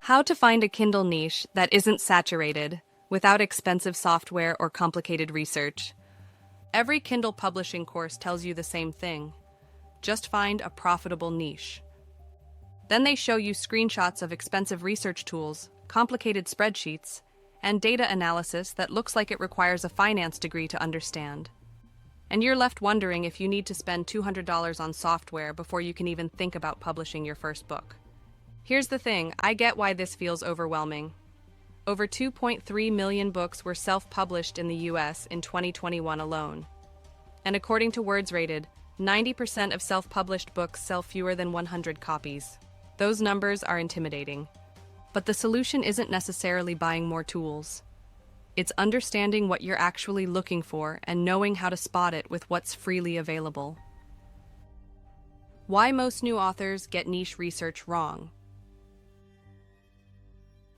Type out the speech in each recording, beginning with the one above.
How to find a Kindle niche that isn't saturated, without expensive software or complicated research. Every Kindle publishing course tells you the same thing. Just find a profitable niche. Then they show you screenshots of expensive research tools, complicated spreadsheets, and data analysis that looks like it requires a finance degree to understand. And you're left wondering if you need to spend $200 on software before you can even think about publishing your first book. Here's the thing, I get why this feels overwhelming. Over 2.3 million books were self-published in the US in 2021 alone. And according to WordsRated, 90% of self-published books sell fewer than 100 copies. Those numbers are intimidating. But the solution isn't necessarily buying more tools. It's understanding what you're actually looking for and knowing how to spot it with what's freely available. Why most new authors get niche research wrong.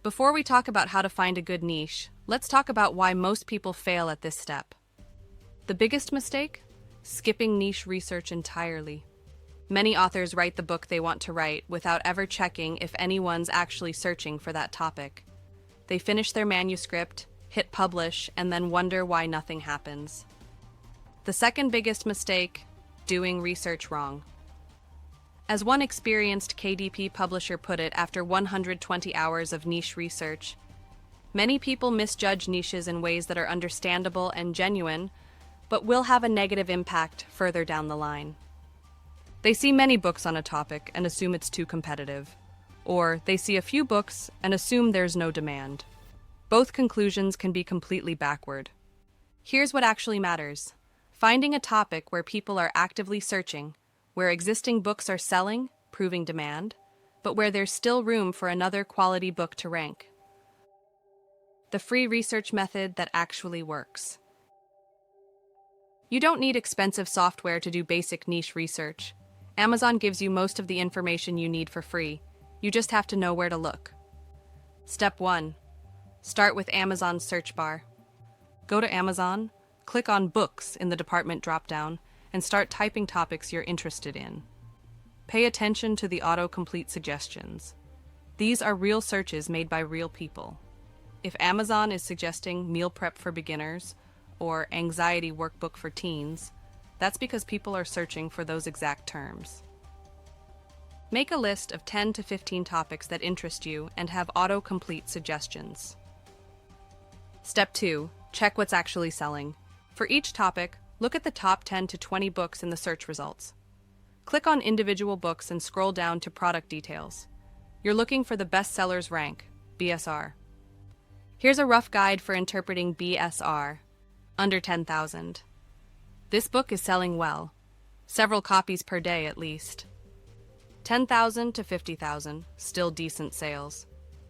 Before we talk about how to find a good niche, let's talk about why most people fail at this step. The biggest mistake? Skipping niche research entirely. Many authors write the book they want to write without ever checking if anyone's actually searching for that topic. They finish their manuscript, hit publish, and then wonder why nothing happens. The second biggest mistake, doing research wrong. As one experienced KDP publisher put it after 120 hours of niche research, many people misjudge niches in ways that are understandable and genuine, but will have a negative impact further down the line. They see many books on a topic and assume it's too competitive, or they see a few books and assume there's no demand. Both conclusions can be completely backward. Here's what actually matters. Finding a topic where people are actively searching, where existing books are selling, proving demand, but where there's still room for another quality book to rank. The free research method that actually works. You don't need expensive software to do basic niche research. Amazon gives you most of the information you need for free. You just have to know where to look. Step 1. Start with Amazon's search bar. Go to Amazon, click on Books in the department dropdown, and start typing topics you're interested in. Pay attention to the autocomplete suggestions. These are real searches made by real people. If Amazon is suggesting meal prep for beginners or anxiety workbook for teens, that's because people are searching for those exact terms. Make a list of 10 to 15 topics that interest you and have autocomplete suggestions. Step 2. Check what's actually selling. For each topic, look at the top 10 to 20 books in the search results. Click on individual books and scroll down to product details. You're looking for the bestsellers rank, BSR. Here's a rough guide for interpreting BSR, under 10,000. This book is selling well, several copies per day at least. 10,000 to 50,000, still decent sales.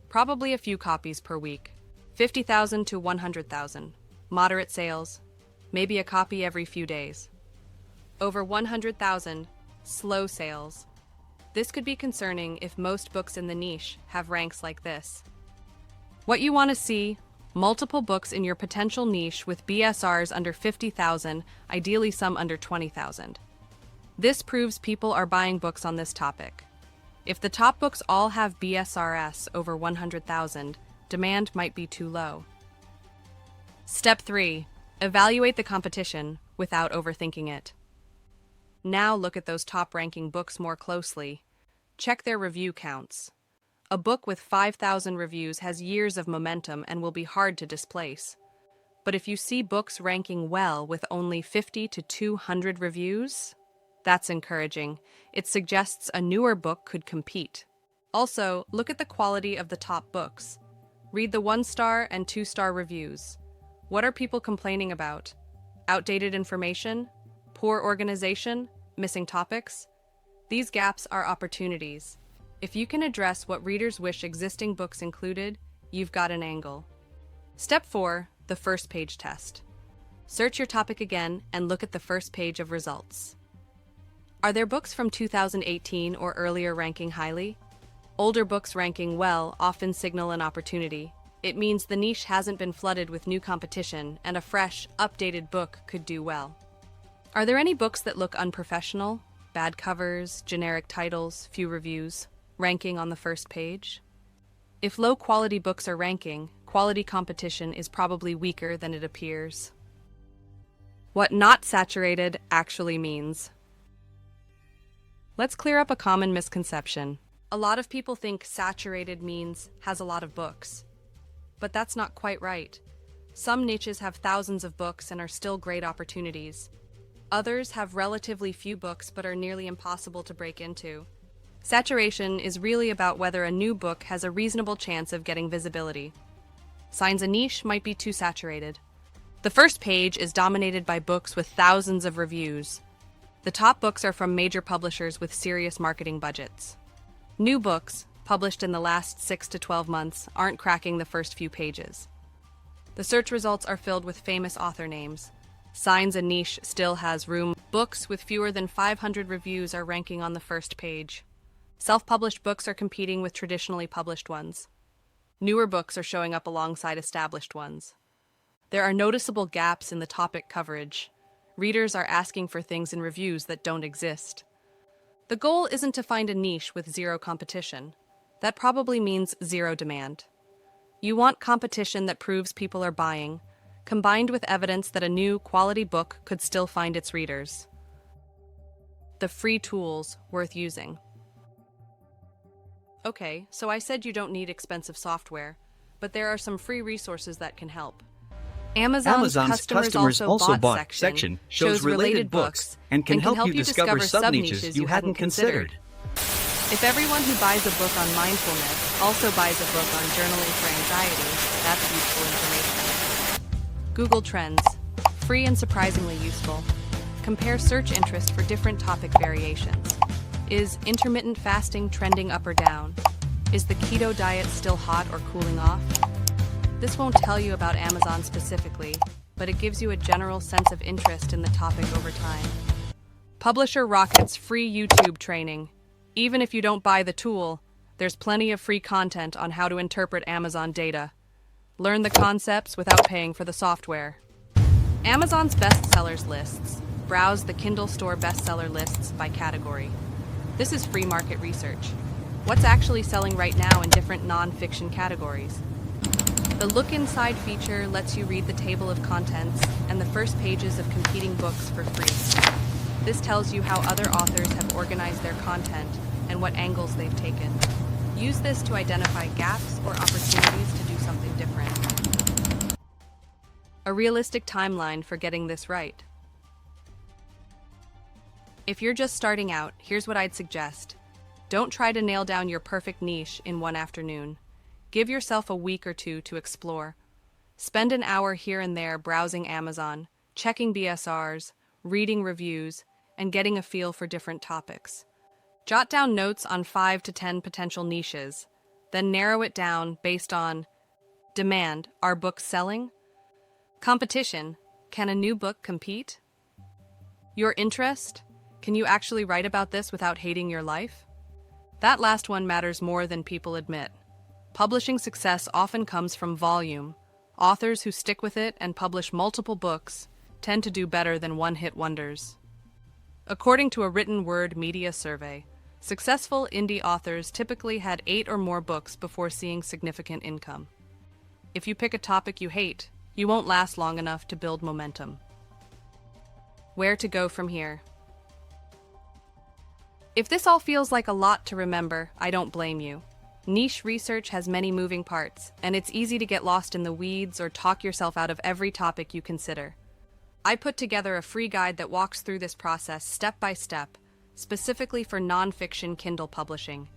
Probably a few copies per week. 50,000 to 100,000, moderate sales. Maybe a copy every few days. Over 100,000, slow sales. This could be concerning if most books in the niche have ranks like this. What you want to see, multiple books in your potential niche with BSRs under 50,000, ideally some under 20,000. This proves people are buying books on this topic. If the top books all have BSRs over 100,000, demand might be too low. Step 3. Evaluate the competition without overthinking it. Now look at those top-ranking books more closely. Check their review counts. A book with 5,000 reviews has years of momentum and will be hard to displace. But if you see books ranking well with only 50 to 200 reviews, that's encouraging. It suggests a newer book could compete. Also, look at the quality of the top books. Read the 1-star and 2-star reviews. What are people complaining about? Outdated information? Poor organization? Missing topics? These gaps are opportunities. If you can address what readers wish existing books included, you've got an angle. Step 4. The first page test. Search your topic again and look at the first page of results. Are there books from 2018 or earlier ranking highly? Older books ranking well often signal an opportunity. It means the niche hasn't been flooded with new competition, and a fresh, updated book could do well. Are there any books that look unprofessional? Bad covers, generic titles, few reviews, ranking on the first page? If low-quality books are ranking, quality competition is probably weaker than it appears. What not saturated actually means. Let's clear up a common misconception. A lot of people think saturated means has a lot of books. But that's not quite right. Some niches have thousands of books and are still great opportunities. Others have relatively few books but are nearly impossible to break into. Saturation is really about whether a new book has a reasonable chance of getting visibility. Signs a niche might be too saturated. The first page is dominated by books with thousands of reviews. The top books are from major publishers with serious marketing budgets. New books, published in the last 6 to 12 months, aren't cracking the first few pages. The search results are filled with famous author names. Signs a niche still has room. Books with fewer than 500 reviews are ranking on the first page. Self-published books are competing with traditionally published ones. Newer books are showing up alongside established ones. There are noticeable gaps in the topic coverage. Readers are asking for things in reviews that don't exist. The goal isn't to find a niche with zero competition. That probably means zero demand. You want competition that proves people are buying, combined with evidence that a new, quality book could still find its readers. The free tools worth using. Okay, so I said you don't need expensive software, but there are some free resources that can help. Amazon's customers also bought section shows related books and can help you discover sub-niches you hadn't considered. If everyone who buys a book on mindfulness also buys a book on journaling for anxiety, that's useful information. Google Trends, free and surprisingly useful. Compare search interest for different topic variations. Is intermittent fasting trending up or down? Is the keto diet still hot or cooling off? This won't tell you about Amazon specifically, but it gives you a general sense of interest in the topic over time. Publisher Rocket's free YouTube training. Even if you don't buy the tool, there's plenty of free content on how to interpret Amazon data. Learn the concepts without paying for the software. Amazon's bestsellers lists. Browse the Kindle store bestseller lists by category. This is free market research. What's actually selling right now in different non-fiction categories? The Look Inside feature lets you read the table of contents and the first pages of competing books for free. This tells you how other authors have organized their content and what angles they've taken. Use this to identify gaps or opportunities to do something different. A realistic timeline for getting this right. If you're just starting out, here's what I'd suggest. Don't try to nail down your perfect niche in one afternoon. Give yourself a week or two to explore. Spend an hour here and there browsing Amazon, checking BSRs, reading reviews, and getting a feel for different topics. Jot down notes on 5 to 10 potential niches, then narrow it down based on demand. Are books selling? Competition. Can a new book compete? Your interest? Can you actually write about this without hating your life? That last one matters more than people admit. Publishing success often comes from volume. Authors who stick with it and publish multiple books tend to do better than one-hit wonders. According to a written word media survey, successful indie authors typically had 8 or more books before seeing significant income. If you pick a topic you hate, you won't last long enough to build momentum. Where to go from here? If this all feels like a lot to remember, I don't blame you. Niche research has many moving parts, and it's easy to get lost in the weeds or talk yourself out of every topic you consider. I put together a free guide that walks through this process step by step, specifically for nonfiction Kindle publishing.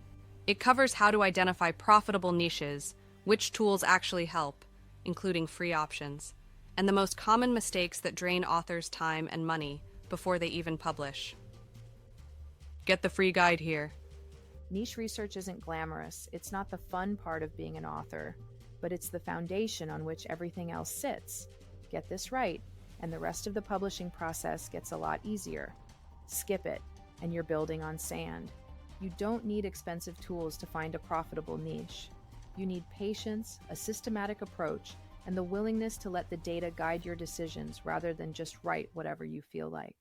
It covers how to identify profitable niches, which tools actually help, including free options, and the most common mistakes that drain authors' time and money before they even publish. Get the free guide here. Niche research isn't glamorous. It's not the fun part of being an author, but it's the foundation on which everything else sits. Get this right, and the rest of the publishing process gets a lot easier. Skip it, and you're building on sand. You don't need expensive tools to find a profitable niche. You need patience, a systematic approach, and the willingness to let the data guide your decisions rather than just write whatever you feel like.